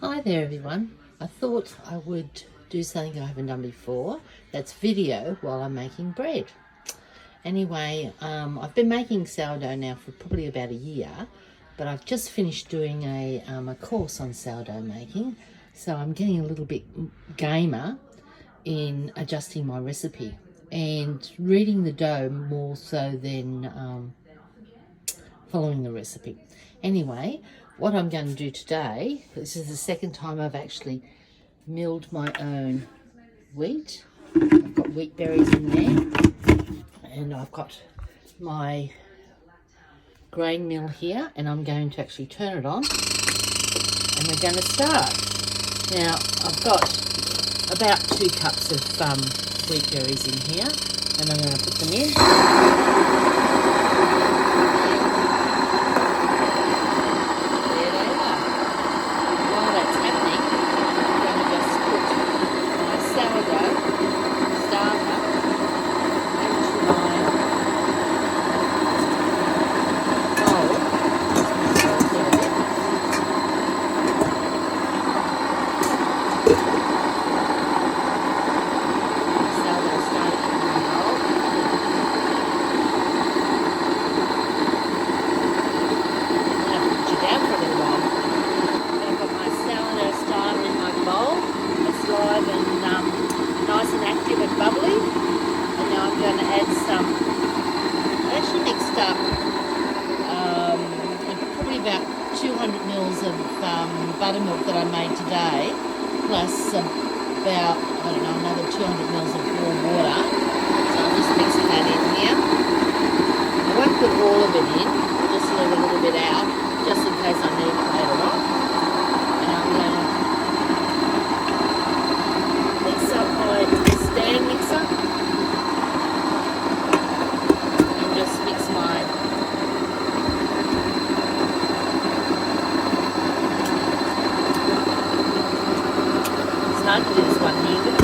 Hi there everyone. I thought I would do something I haven't done before. That's video while I'm making bread. Anyway, I've been making sourdough now for probably about a year, but I've just finished doing a course on sourdough making, so I'm getting a little bit gamer in adjusting my recipe and reading the dough more so than following the recipe. Anyway, what I'm going to do today, this is the second time I've actually milled my own wheat. I've got wheat berries in there, and I've got my grain mill here, and I'm going to actually turn it on, and we're going to start. Now, I've got about 2 cups of wheat berries in here, and I'm going to put them in. Nice and active and bubbly, and now I'm going to add some, I actually mixed up probably about 200 mils of buttermilk that I made today, plus about, I don't know, another 200 mils of warm water. So I'm just mixing that in here. I won't put all of it in, I'll just leave a little bit out just in case I need it later on. And I'm going to mix up my stand mixer and just mix my it's hard to do this one here, but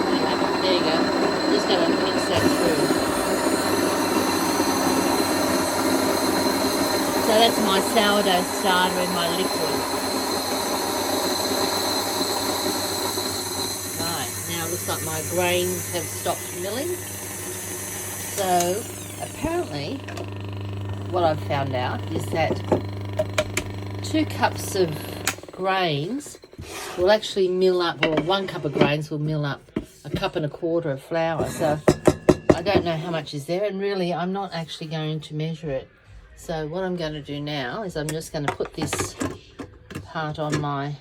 anyway, there you go. I'm just going to mix that through. So that's my sourdough starter in my liquid. Looks like my grains have stopped milling. So apparently what I've found out is that 2 cups of grains will actually mill up, or 1 cup of grains will mill up 1.25 cups of flour. So I don't know how much is there, and really I'm not actually going to measure it. So what I'm going to do now is I'm just going to put this part on my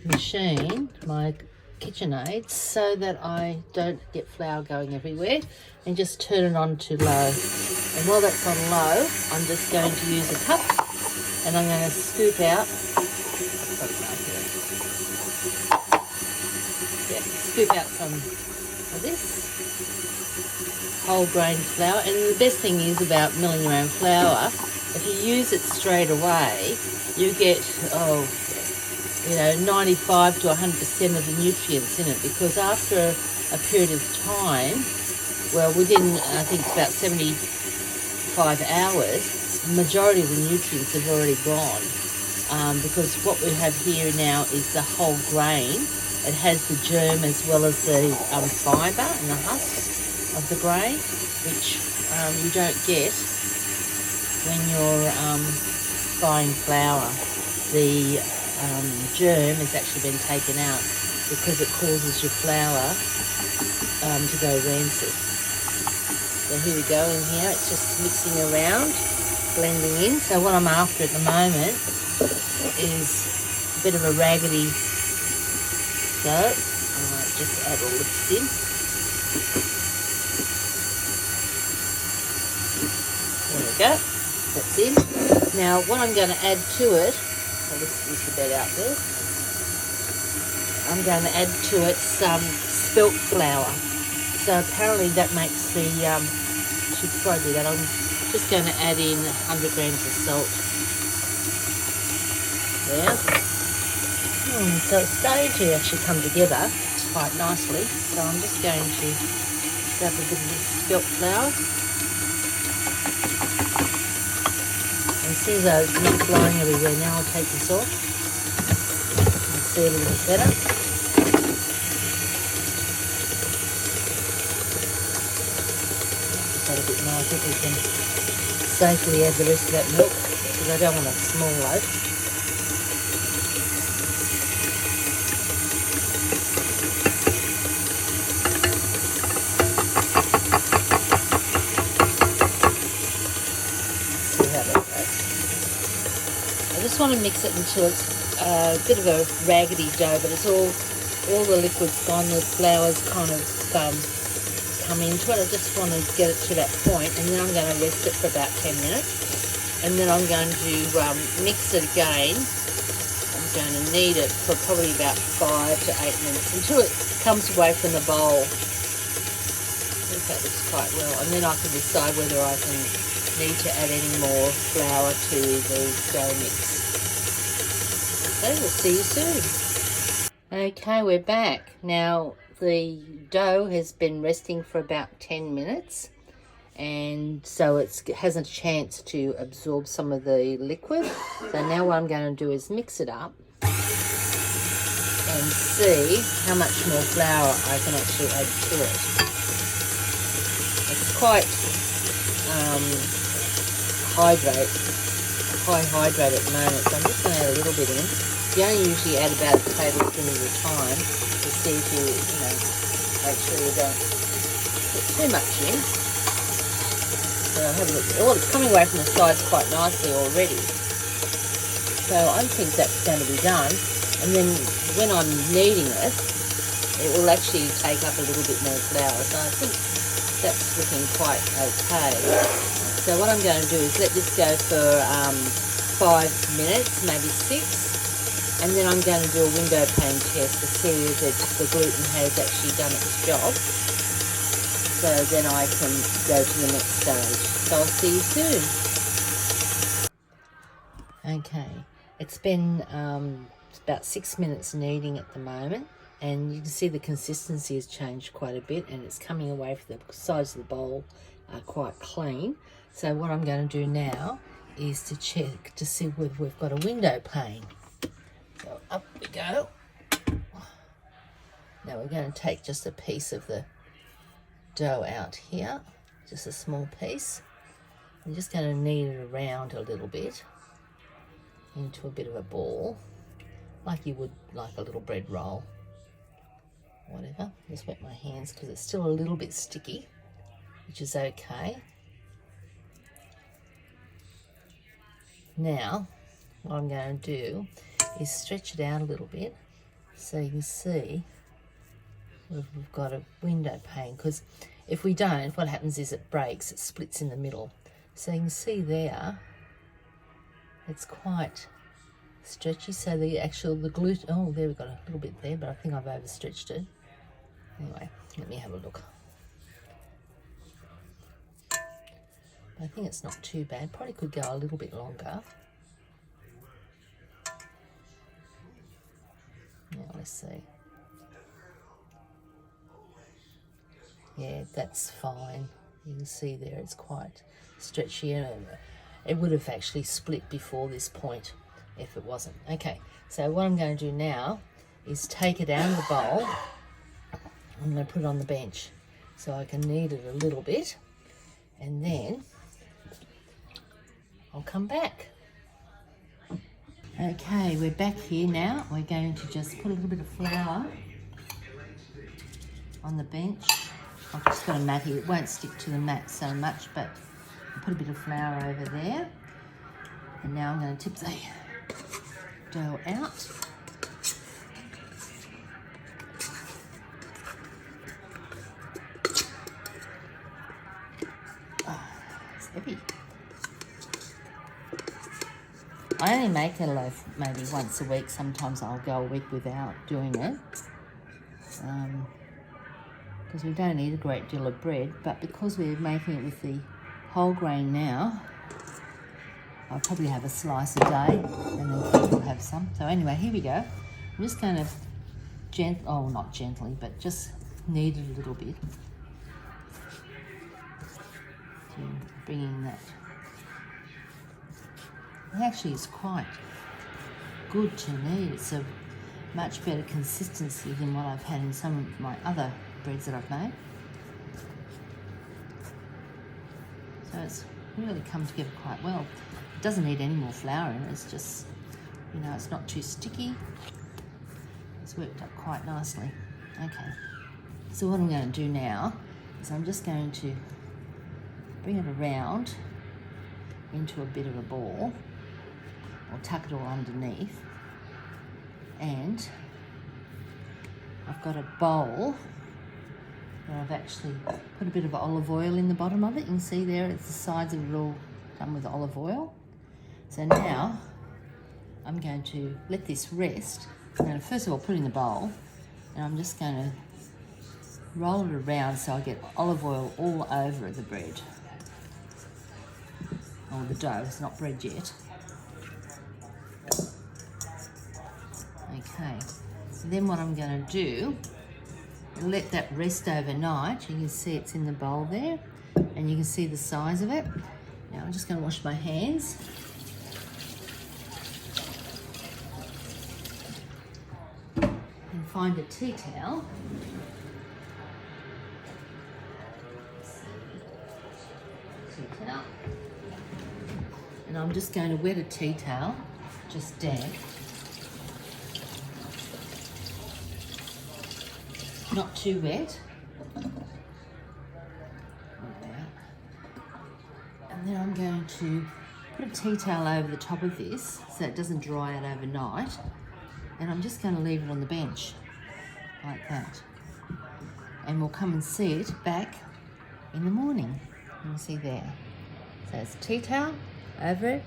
machine, my KitchenAid, so that I don't get flour going everywhere, and just turn it on to low. And while that's on low, I'm just going to use a cup, and I'm going to scoop out, scoop out some of this whole grain flour. And the best thing is about milling your own flour, if you use it straight away, you get 95 to 100% of the nutrients in it, because after a period of time, well, within, I think it's about 75 hours, the majority of the nutrients have already gone, because what we have here now is the whole grain. It has the germ as well as the fibre and the husk of the grain, which you don't get when you're buying flour. The germ has actually been taken out because it causes your flour to go rancid. So here we go in here, it's just mixing around, blending in. So what I'm after at the moment is a bit of a raggedy dough. I might just add all this in. There we go, that's in. Now what I'm going to add to it, I'll just use the bed out there. I'm going to add to it some spelt flour. So apparently that makes the, before I do that, I'm just going to add in 100 grams of salt. There. So it's starting to actually come together quite nicely. So I'm just going to grab a bit of this spelt flour and see those not flying everywhere. Now I'll take this off and see a little bit better. Just add a bit more. I think we can safely add the rest of that milk because I don't want a small loaf. I just want to mix it until it's a bit of a raggedy dough, but it's all the liquid's gone, the flour's kind of come into it. I just want to get it to that point, and then I'm going to rest it for about 10 minutes, and then I'm going to mix it again. I'm going to knead it for probably about 5 to 8 minutes until it comes away from the bowl. I think that looks quite well, and then I can decide whether I can need to add any more flour to the dough mix. So we'll see you soon. Okay, we're back. Now the dough has been resting for about 10 minutes, and so it has a chance to absorb some of the liquid. So now what I'm going to do is mix it up and see how much more flour I can actually add to it. It's quite high hydrate at the moment, so I'm just going to add a little bit in. You only usually add about a tablespoon at a time to see if you make sure you don't put too much in. So I'll have a look. Oh, it's coming away from the sides quite nicely already. So I think that's going to be done. And then when I'm kneading it, it will actually take up a little bit more flour. So I think that's looking quite okay. So what I'm going to do is let this go for 5 minutes, maybe 6, and then I'm going to do a window pane test to see that the gluten has actually done its job. So then I can go to the next stage. So I'll see you soon. Okay, it's been about 6 minutes kneading at the moment, and you can see the consistency has changed quite a bit, and it's coming away from the sides of the bowl are quite clean. So what I'm going to do now is to check to see whether we've got a window pane. So up we go. Now we're going to take just a piece of the dough out here, just a small piece. I'm just going to knead it around a little bit into a bit of a ball, like you would like a little bread roll. Whatever, just wet my hands because it's still a little bit sticky, which is okay. Now, what I'm going to do is stretch it out a little bit so you can see we've got a window pane, because if we don't, what happens is it breaks, it splits in the middle. So you can see there, it's quite stretchy, so the gluten, oh, there we've got a little bit there, but I think I've overstretched it. Anyway, let me have a look. I think it's not too bad. Probably could go a little bit longer. Now let's see. Yeah, that's fine. You can see there it's quite stretchy. It would have actually split before this point if it wasn't. Okay, so what I'm going to do now is take it out of the bowl. I'm going to put it on the bench so I can knead it a little bit, and then I'll come back. Okay, we're back here now. We're going to just put a little bit of flour on the bench. I've just got a mat here. It won't stick to the mat so much, but I'll put a bit of flour over there. And now I'm going to tip the dough out. It's heavy. I only make a loaf maybe once a week. Sometimes I'll go a week without doing it. Because we don't eat a great deal of bread, but because we're making it with the whole grain now, I'll probably have a slice a day, and then Keith will have some. So anyway, here we go. I'm just going to not gently, but just knead it a little bit to bring in that It actually is quite good to knead. It's a much better consistency than what I've had in some of my other breads that I've made. So it's really come together quite well. It doesn't need any more flour in it. It's just, you know, it's not too sticky. It's worked up quite nicely. Okay. So what I'm going to do now is I'm just going to bring it around into a bit of a ball, or tuck it all underneath. And I've got a bowl where I've actually put a bit of olive oil in the bottom of it. You can see there, it's the sides of it all done with olive oil. So now I'm going to let this rest. I'm going to first of all put it in the bowl, and I'm just going to roll it around so I get olive oil all over the bread. Or the dough, it's not bread yet. Okay, so then what I'm going to do, let that rest overnight. You can see it's in the bowl there, and you can see the size of it. Now I'm just going to wash my hands. And find a tea towel. Tea towel. And I'm just going to wet a tea towel, just damp. Not too wet. And then I'm going to put a tea towel over the top of this so it doesn't dry out overnight. And I'm just going to leave it on the bench like that. And we'll come and see it back in the morning. You can see there. So it's a tea towel over it.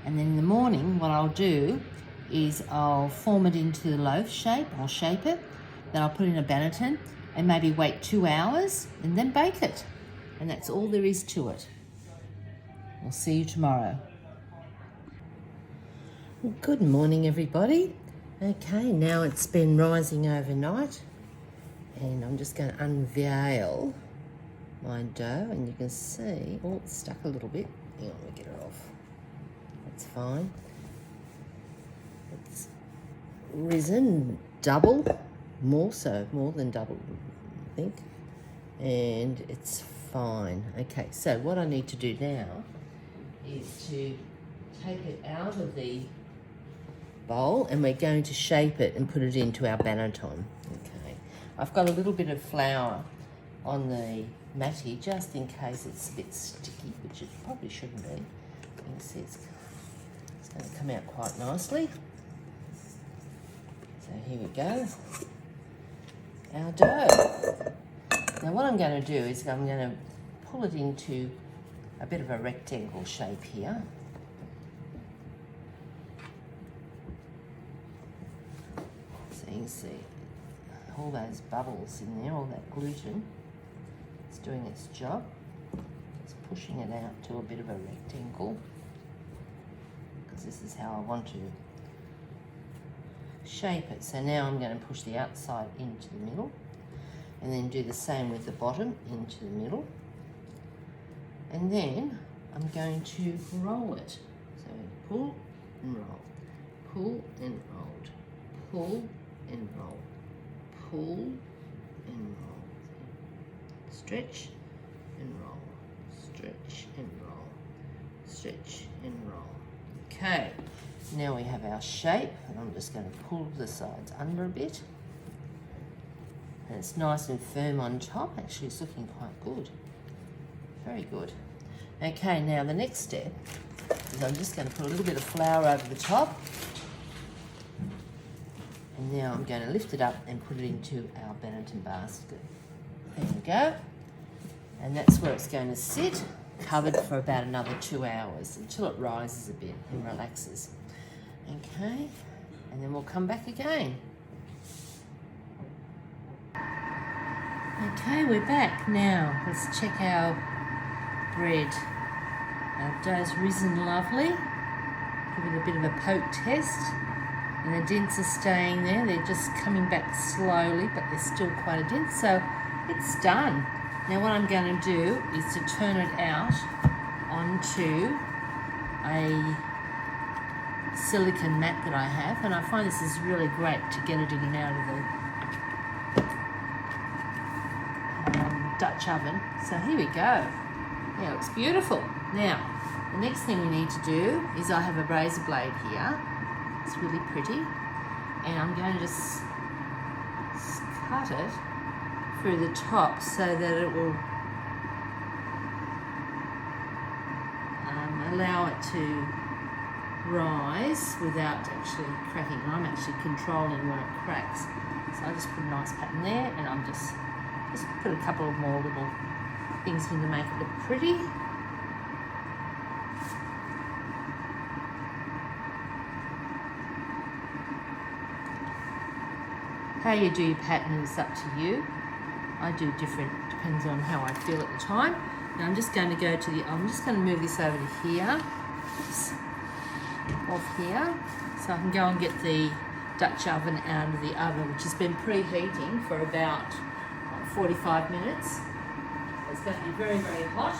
And then in the morning, what I'll do is I'll form it into the loaf shape. I'll shape it. Then I'll put it in a banneton and maybe wait 2 hours and then bake it. And that's all there is to it. We'll see you tomorrow. Good morning, everybody. Okay, now it's been rising overnight, and I'm just going to unveil my dough, and you can see, oh, it's stuck a little bit. Hang on, let me get it off. That's fine. It's risen double, more than double, I think, and it's fine. Okay, so what I need to do now is to take it out of the bowl, and we're going to shape it and put it into our banneton. Okay, I've got a little bit of flour on the matty just in case it's a bit sticky, which it probably shouldn't be. You can see it's going to come out quite nicely. So here we go, our dough. Now what I'm going to do is I'm going to pull it into a bit of a rectangle shape here. So you can see all those bubbles in there, all that gluten. It's doing its job. It's pushing it out to a bit of a rectangle, because this is how I want to shape it. So now I'm going to push the outside into the middle, and then do the same with the bottom into the middle. And then I'm going to roll it. So pull and roll, pull and roll, pull and roll, pull and roll. Stretch and roll, stretch and roll, stretch and roll. Okay, now we have our shape, and I'm just going to pull the sides under a bit. And it's nice and firm on top. Actually, it's looking quite good. Very good. Okay, now the next step is I'm just going to put a little bit of flour over the top. And now I'm going to lift it up and put it into our banneton basket. There we go. And that's where it's going to sit, covered for about another 2 hours until it rises a bit and relaxes. Okay, and then we'll come back again. Okay, we're back now. Let's check our bread. Our dough's risen lovely. Give it a bit of a poke test. And the dents are staying there. They're just coming back slowly, but they're still quite a dent. So it's done. Now what I'm going to do is to turn it out onto a silicone mat that I have, and I find this is really great to get it in and out of the Dutch oven. So here we go. Yeah, it looks beautiful. Now, the next thing we need to do is I have a razor blade here. It's really pretty. And I'm going to just cut it through the top so that it will allow it to rise without actually cracking. I'm actually controlling when it cracks. So I just put a nice pattern there, and I'm just put a couple of more little things in to make it look pretty. How you do your pattern is up to you. I do different, depends on how I feel at the time. Now I'm just going to go to I'm just going to move this over to here. Oops. Off here, so I can go and get the Dutch oven out of the oven, which has been preheating for about 45 minutes. It's going to be very, very hot.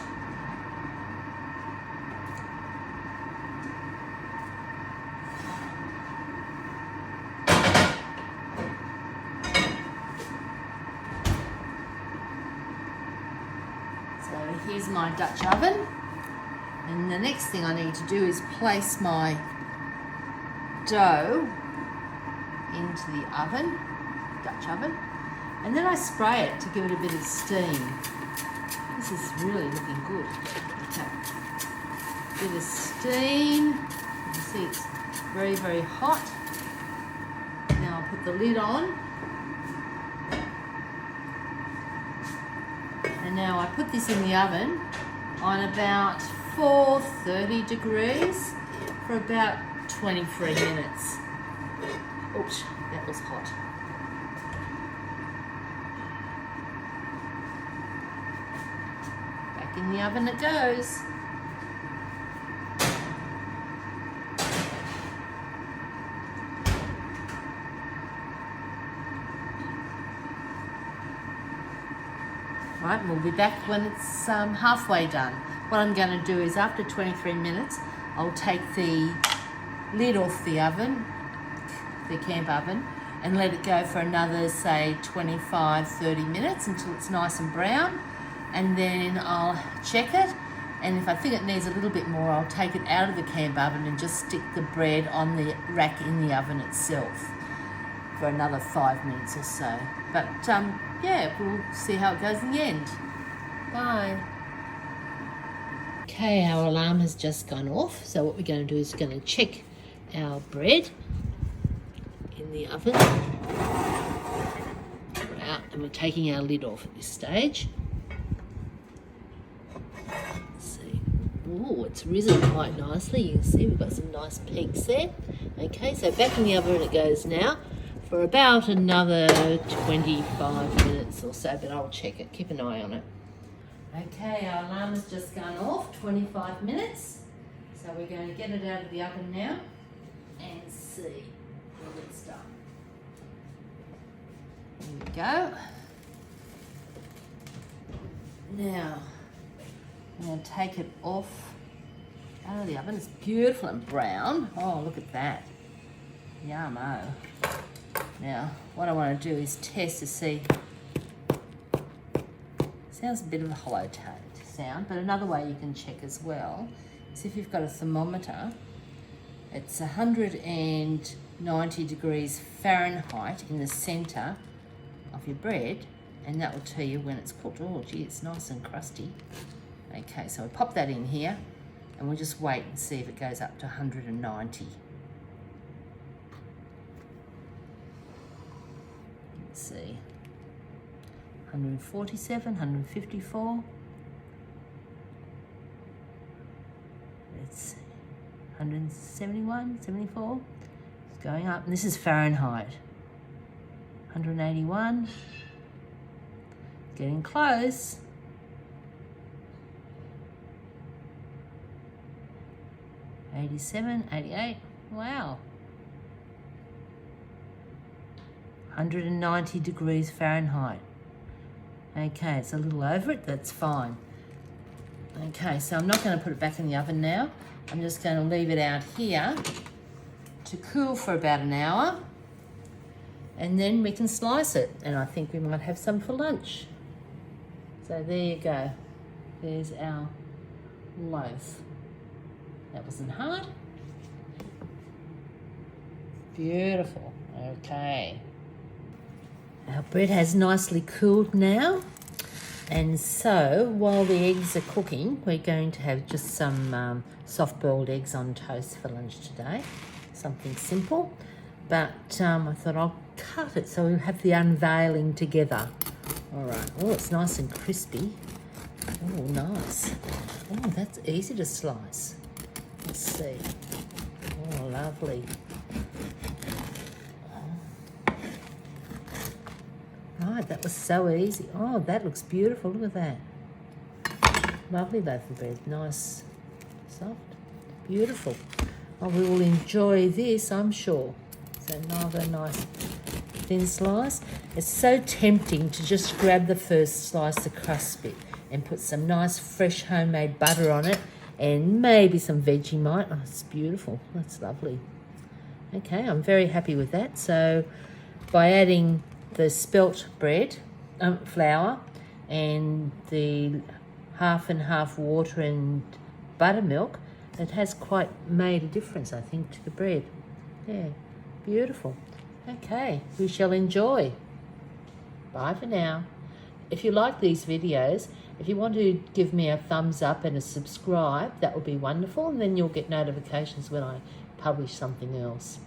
So here's my Dutch oven. And the next thing I need to do is place my dough into the oven, Dutch oven, and then I spray it to give it a bit of steam. This is really looking good. Okay. Bit of steam. You can see it's very, very hot. Now I'll put the lid on. And now I put this in the oven on about 430 degrees for about 23 minutes. Oops, that was hot. Back in the oven it goes. Right, we'll be back when it's halfway done. What I'm going to do is after 23 minutes, I'll take the lid off the oven, the camp oven, and let it go for another, say, 25-30 minutes until it's nice and brown. And then I'll check it, and if I think it needs a little bit more, I'll take it out of the camp oven and just stick the bread on the rack in the oven itself for another 5 minutes or so. But yeah, we'll see how it goes in the end. Bye. Okay, our alarm has just gone off, so what we're going to do is going to check our bread in the oven. Out, and we're taking our lid off at this stage. Let's see. Oh, it's risen quite nicely. You can see we've got some nice peaks there. Okay, so back in the oven it goes now for about another 25 minutes or so, but I'll check it. Keep an eye on it. Okay, our alarm has just gone off, 25 minutes. So we're going to get it out of the oven now and see what it's done. There we go. Now, I'm going to take it off out of the oven. It's beautiful and brown. Oh, look at that. Yummo. Now, what I want to do is test to see. Sounds a bit of a hollow sound, but another way you can check as well is if you've got a thermometer, it's 190 degrees Fahrenheit in the centre of your bread, and that will tell you when it's cooked. Oh gee, it's nice and crusty. Okay, so we pop that in here and we'll just wait and see if it goes up to 190. Let's see. 147, 154. It's 171, 74. It's going up, and this is Fahrenheit. 181. Getting close. 87, 88. Wow. 190 degrees Fahrenheit. Okay, it's a little over it, that's fine. Okay, so I'm not going to put it back in the oven now. I'm just going to leave it out here to cool for about an hour, and then we can slice it, and I think we might have some for lunch. So there you go. There's our loaf. That wasn't hard. Beautiful. Okay. Our bread has nicely cooled now. And so while the eggs are cooking, we're going to have just some soft-boiled eggs on toast for lunch today. Something simple. But I thought I'll cut it so we'll have the unveiling together. All right. Oh, it's nice and crispy. Oh, nice. Oh, that's easy to slice. Let's see. Oh, lovely. Right, that was so easy. Oh, that looks beautiful. Look at that. Lovely loaf of bread. Nice, soft, beautiful. Oh, we will enjoy this, I'm sure. So another nice thin slice. It's so tempting to just grab the first slice, the crust bit, and put some nice fresh homemade butter on it and maybe some Vegemite. Oh, it's beautiful. That's lovely. Okay, I'm very happy with that. So by adding the spelt bread, flour, and the half and half water and buttermilk, it has quite made a difference, I think, to the bread. Yeah, beautiful. Okay, we shall enjoy. Bye for now. If you like these videos, if you want to give me a thumbs up and a subscribe, that would be wonderful, and then you'll get notifications when I publish something else.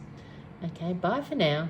Okay, bye for now.